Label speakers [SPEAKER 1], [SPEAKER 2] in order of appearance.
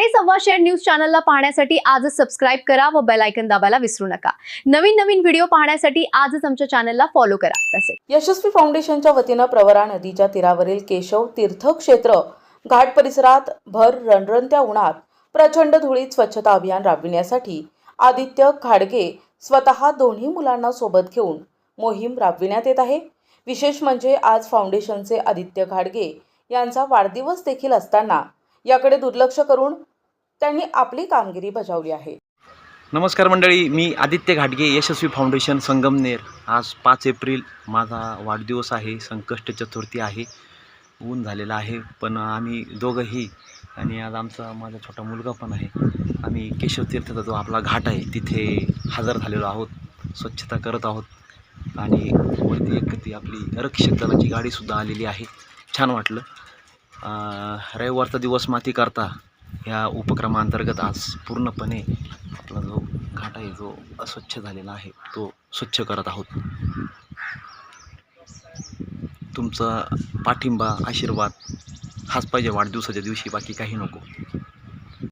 [SPEAKER 1] साडे सव्वाशे न्यूज चॅनलला पाहण्यासाठी आजच सबस्क्राइब करा व बेल आयकॉन दाबायला विसरू नका। नवीन नवीन व्हिडिओ पाहण्यासाठी आजच आमच्या चॅनलला फॉलो करा। तसेच
[SPEAKER 2] यशस्वी फाउंडेशनच्या वतीने प्रवरा नदीच्या तीरावरील केशव तीर्थक्षेत्र घाट परिसरात भर रणरणत्या उन्हात प्रचंड धुळीत स्वच्छता अभियान राबविण्यासाठी आदित्य घाडगे स्वतः दोन्ही मुलांना सोबत घेऊन मोहीम राबविण्यात येत आहे। विशेष म्हणजे आज फाउंडेशनचे आदित्य घाडगे यांचा वाढदिवस देखील असताना याकडे दुर्लक्ष करून त्यांनी आपली कामगिरी बजावली आहे।
[SPEAKER 3] नमस्कार मंडळी, मी आदित्य घाडगे, यशस्वी फाउंडेशन संगमनेर। आज 5 एप्रिल माझा वाढदिवस आहे, संकष्ट चतुर्थी आहे, ऊन झालेला आहे, पण आम्ही दोघंही आणि आज माझा छोटा मुलगा पण आहे, आम्ही केशव तीर्थचा जो आपला घाट आहे तिथे हजर झालेलो आहोत, स्वच्छता करत आहोत आणि वरती एक ती आपली रक्षक दलाची गाडीसुद्धा आलेली आहे। छान वाटलं। रविवारचा दिवस माती करता ह्या उपक्रमांतर्गत आज पूर्णपणे आपला जो घाट आहे जो अस्वच्छ झालेला आहे तो स्वच्छ करत आहोत। तुमचा पाठिंबा, आशीर्वाद हाच पाहिजे वाढदिवसाच्या दिवशी, बाकी काही नको।